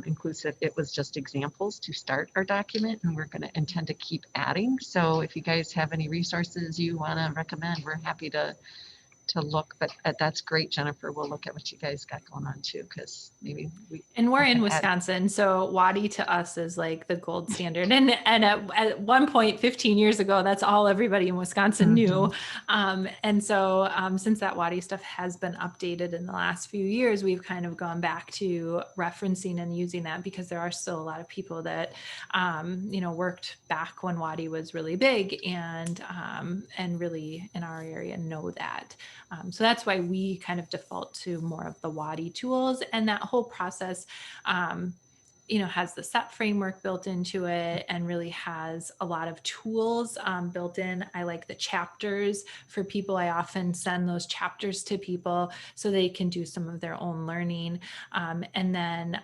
inclusive. It was just examples to start our document, and we're going to intend to keep adding. So if you guys have any resources you want to recommend, we're happy to look, but that's great, Jennifer. We'll look at what you guys got going on too, because maybe we're in Wisconsin, so WADI to us is like the gold standard. And at one point 15 years ago, that's all everybody in Wisconsin knew. And so since that WADI stuff has been updated in the last few years, we've kind of gone back to referencing and using that because there are still a lot of people that worked back when WADI was really big and really in our area know that. So that's why we kind of default to more of the WADI tools, and that whole process, has the SET framework built into it and really has a lot of tools built in. I like the chapters for people. I often send those chapters to people so they can do some of their own learning. And then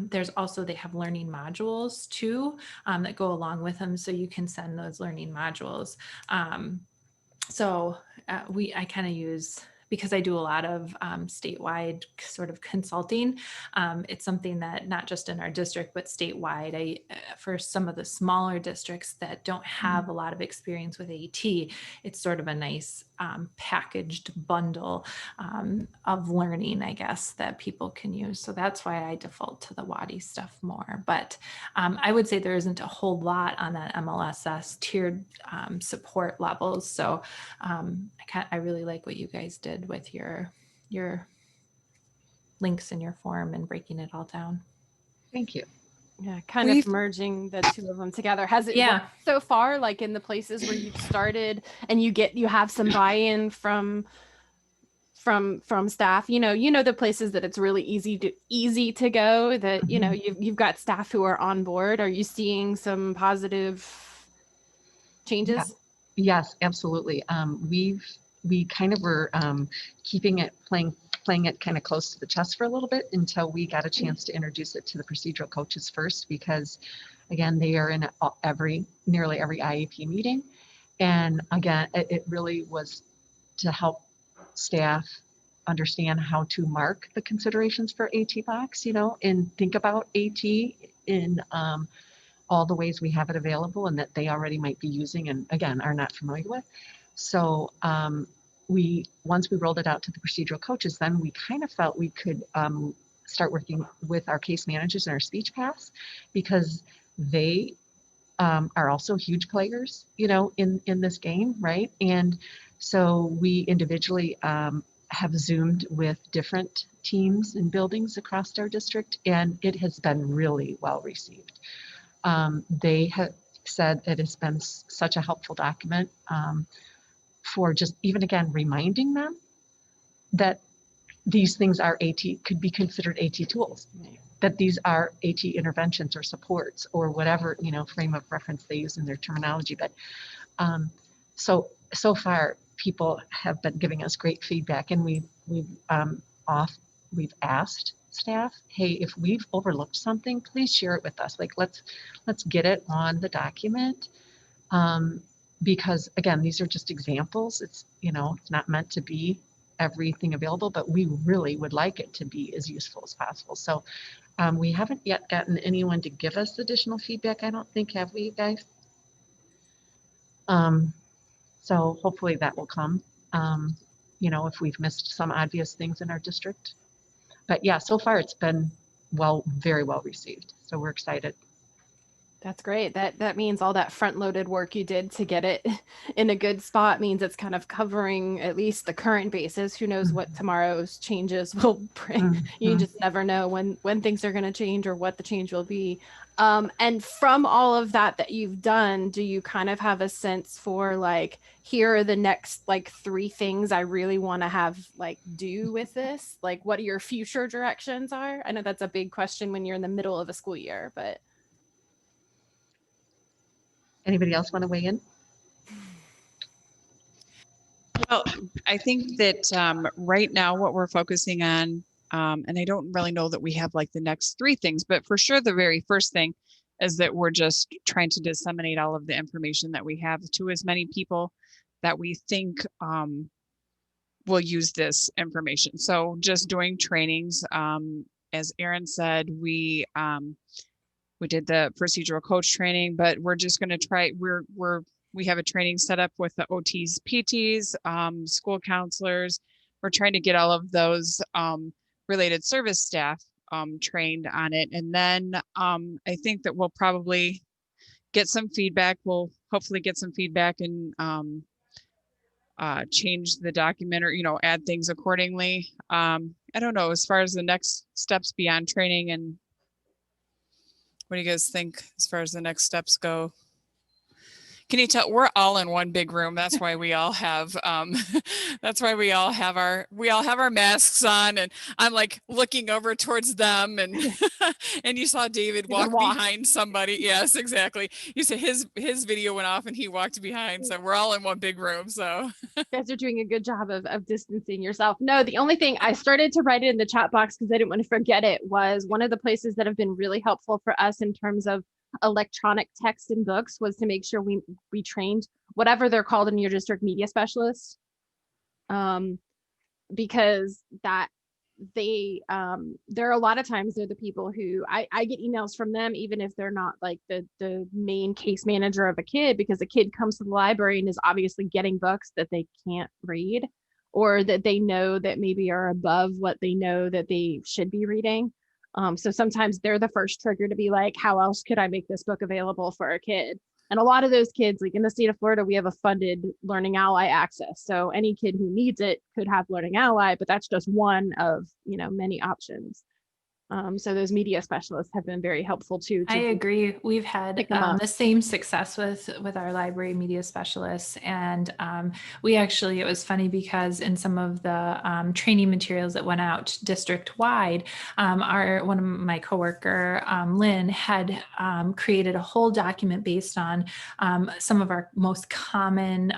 there's also, they have learning modules too that go along with them. So you can send those learning modules. I kind of use because I do a lot of statewide sort of consulting, it's something that not just in our district, but statewide, for some of the smaller districts that don't have a lot of experience with AT, it's sort of a nice packaged bundle of learning, I guess, that people can use. So that's why I default to the WADI stuff more. But I would say there isn't a whole lot on that MLSS tiered support levels. So I really like what you guys did with your links in your form and breaking it all down. Thank you. Yeah, kind of merging the two of them together. Has it worked so far, like in the places where you've started and you have some buy-in from staff? You know the places that it's really easy to go, that you know you've got staff who are on board. Are you seeing some positive changes? Yeah. Yes, absolutely. We kind of were keeping it playing it kind of close to the chest for a little bit until we got a chance to introduce it to the procedural coaches first, because again, they are in nearly every IEP meeting. And again, it really was to help staff understand how to mark the considerations for AT box, and think about AT in all the ways we have it available and that they already might be using and again are not familiar with. So once we rolled it out to the procedural coaches, then we kind of felt we could start working with our case managers and our speech paths, because they are also huge players, in this game, right? And so we individually have Zoomed with different teams and buildings across our district, and it has been really well received. They have said that it's been such a helpful document for just even again reminding them that these things are could be considered AT tools, that these are AT interventions or supports or whatever frame of reference they use in their terminology. But so far people have been giving us great feedback, and we've asked staff, hey, if we've overlooked something, please share it with us. Like let's get it on the document. Because again, these are just examples. It's not meant to be everything available, but we really would like it to be as useful as possible. So we haven't yet gotten anyone to give us additional feedback, I don't think, have we, guys? So hopefully that will come, if we've missed some obvious things in our district. But yeah, so far it's been very well received. So we're excited. That's great. That means all that front-loaded work you did to get it in a good spot means it's kind of covering at least the current basis. Who knows what tomorrow's changes will bring? You just never know when things are going to change or what the change will be. And from all of that you've done, do you kind of have a sense for like, here are the next like 3 things I really want to have do with this? Like what your future directions are? I know that's a big question when you're in the middle of a school year, but. Anybody else want to weigh in? Well, I think that right now what we're focusing on, and I don't really know that we have like the next 3 things, but for sure the very first thing is that we're just trying to disseminate all of the information that we have to as many people that we think will use this information. So just doing trainings, as Erin said, we did the procedural coach training, but we're just going to try, we have a training set up with the OTs, PTs, school counselors. We're trying to get all of those related service staff trained on it. And then I think that we'll probably get some feedback. We'll hopefully get some feedback and change the document or, add things accordingly. I don't know, as far as the next steps beyond training, and what do you guys think as far as the next steps go? Can you tell we're all in one big room? That's why we all have our masks on, and I'm like looking over towards them, and and you saw David walk behind somebody. Yes, exactly. You said his video went off and he walked behind. So we're all in one big room. So you guys are doing a good job of distancing yourself. No, the only thing I started to write it in the chat box because I didn't want to forget it was one of the places that have been really helpful for us in terms of electronic text and books was to make sure we trained whatever they're called in your district, media specialists. because that there are a lot of times they're the people who I get emails from them, even if they're not like the main case manager of a kid, because a kid comes to the library and is obviously getting books that they can't read, or that they know that maybe are above what they know that they should be reading. So sometimes they're the first trigger to be like, how else could I make this book available for a kid? And a lot of those kids, like in the state of Florida, we have a funded Learning Ally access. So any kid who needs it could have Learning Ally, but that's just one of, many options. So those media specialists have been very helpful too. I agree. We've had the same success with our library media specialists, and it was funny because in some of the training materials that went out district wide, one of my coworker, Lynn, had created a whole document based on some of our most common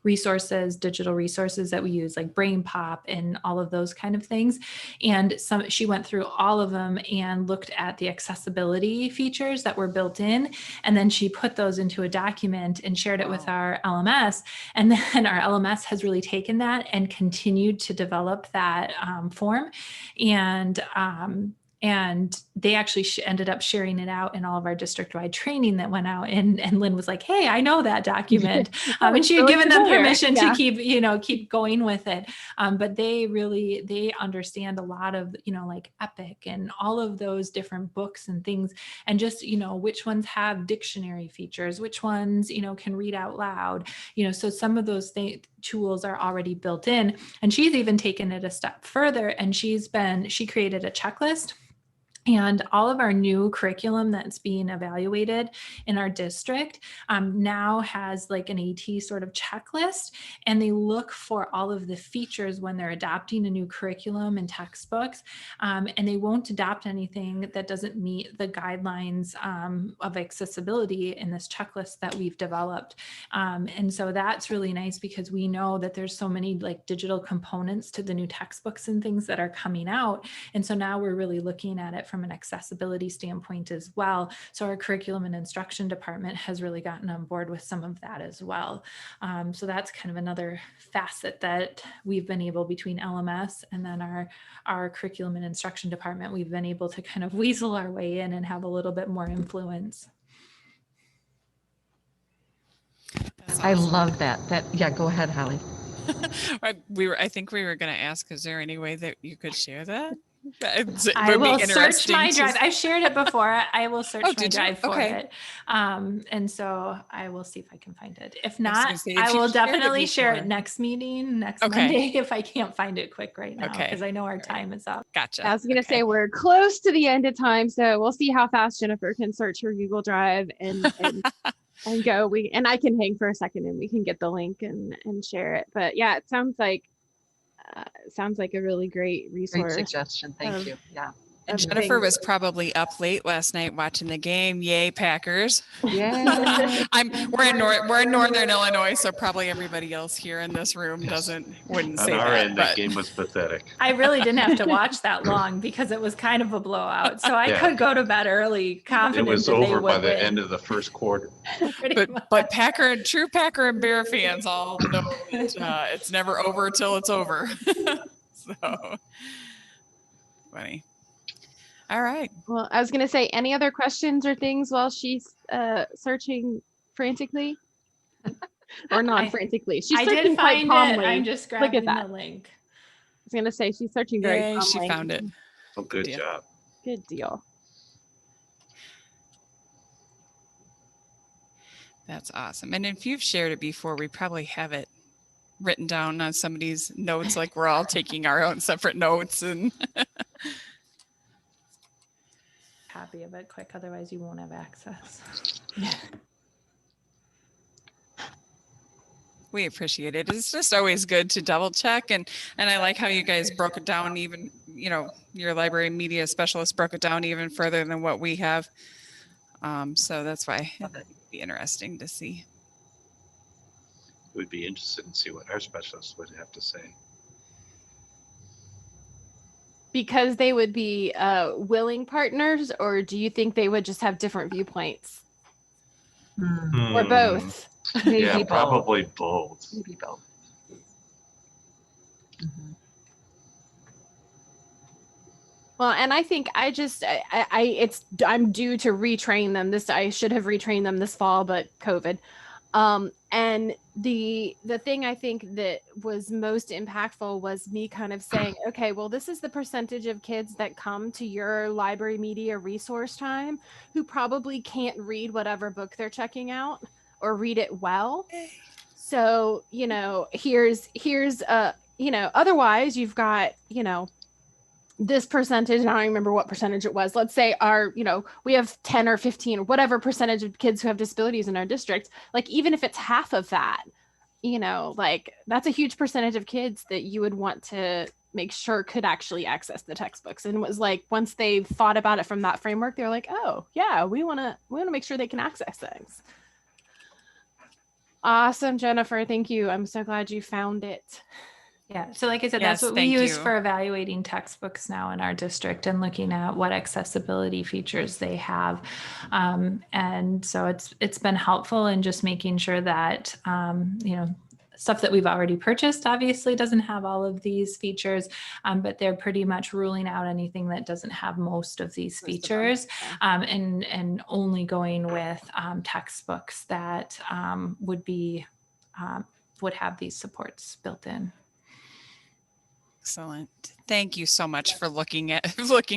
resources, digital resources that we use, like Brain Pop and all of those kind of things. And she went through all of them and looked at the accessibility features that were built in. And then she put those into a document and shared it with our LMS. And then our LMS has really taken that and continued to develop that form. And they actually ended up sharing it out in all of our district-wide training that went out. And Lynn was like, hey, I know that document. And she had given them permission to keep going with it. But they understand a lot of, like Epic and all of those different books and things. And just, which ones have dictionary features, which ones, can read out loud, so some of those tools are already built in. And she's even taken it a step further, and she created a checklist. And all of our new curriculum that's being evaluated in our district now has like an AT sort of checklist, and they look for all of the features when they're adopting a new curriculum and textbooks, and they won't adopt anything that doesn't meet the guidelines of accessibility in this checklist that we've developed. And so that's really nice, because we know that there's so many like digital components to the new textbooks and things that are coming out. And so now we're really looking at it from an accessibility standpoint as well. So our curriculum and instruction department has really gotten on board with some of that as well. So that's kind of another facet that we've been able, between LMS and then our curriculum and instruction department, we've been able to kind of weasel our way in and have a little bit more influence. I love that. Yeah, go ahead, Holly. I think we were going to ask, is there any way that you could share that? I will search my drive. I've shared it before. I will search my drive for it. And so I will see if I can find it. If not, I will definitely share it next meeting, next Monday, if I can't find it quick right now, because I know our time is up. Gotcha. I was going to say we're close to the end of time, so we'll see how fast Jennifer can search her Google Drive and go. And I can hang for a second and we can get the link and share it. But yeah, it sounds like a really great resource. Great suggestion. Thank you. Yeah. And Jennifer was probably up late last night watching the game. Yay, Packers. Yeah. We're in Northern Illinois, so probably everybody else here in this room wouldn't say that. On our end, the game was pathetic. I really didn't have to watch that long because it was kind of a blowout. So I could go to bed early, confident it was over by the end of the first quarter. But true Packer and Bear fans all know that it's never over till it's over. So funny. All right. Well, I was going to say, any other questions or things while she's searching frantically? Or not frantically. She's searching quite calmly. I'm just grabbing the link. I was going to say, she's searching very calmly. She found it. Oh, good job. Good deal. That's awesome. And if you've shared it before, we probably have it written down on somebody's notes, like we're all taking our own separate notes. And copy of it quick, otherwise you won't have access. We appreciate it. It's just always good to double check, and I like how you guys broke it down. Even your library media specialist broke it down even further than what we have. So that's why it'd be interesting to see. We'd be interested in see what our specialists would have to say. Because they would be willing partners, or do you think they would just have different viewpoints? Or both? Yeah, probably both. Maybe both. Mhm. Well, and I think I'm due to retrain them. I should have retrained them this fall, but COVID. And the thing I think that was most impactful was me kind of saying, okay, well, this is the percentage of kids that come to your library media resource time who probably can't read whatever book they're checking out or read it well. So, here's otherwise you've got, this percentage, and I don't remember what percentage it was. Let's say we have 10 or 15 or whatever percentage of kids who have disabilities in our district. Like, even if it's half of that, that's a huge percentage of kids that you would want to make sure could actually access the textbooks. And it was like, once they thought about it from that framework, they're like, oh yeah, we want to make sure they can access things. Awesome, Jennifer. Thank you. I'm so glad you found it. Yeah. So like I said, Yes, that's what we thank use you. for evaluating textbooks now in our district and looking at what accessibility features they have. And so it's been helpful in just making sure that, stuff that we've already purchased obviously doesn't have all of these features, but they're pretty much ruling out anything that doesn't have most of these features, and only going with textbooks that would have these supports built in. Excellent. Thank you so much for looking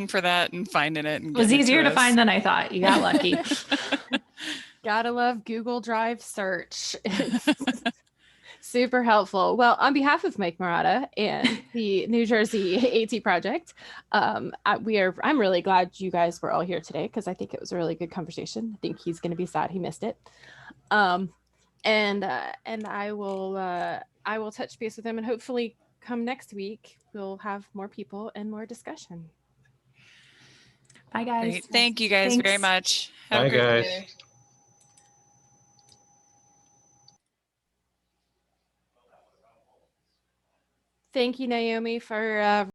for that and finding it. And It was easier to find than I thought. You got lucky. Gotta love Google Drive search. Super helpful. Well, on behalf of Mike Murata and the New Jersey AT Project, I'm really glad you guys were all here today because I think it was a really good conversation. I think he's going to be sad he missed it. And I will touch base with him, and hopefully come next week we'll have more people and more discussion. Bye, guys. Great. Thank you guys very much. Have Bye, a great guys. day. Thank you, Naomi, for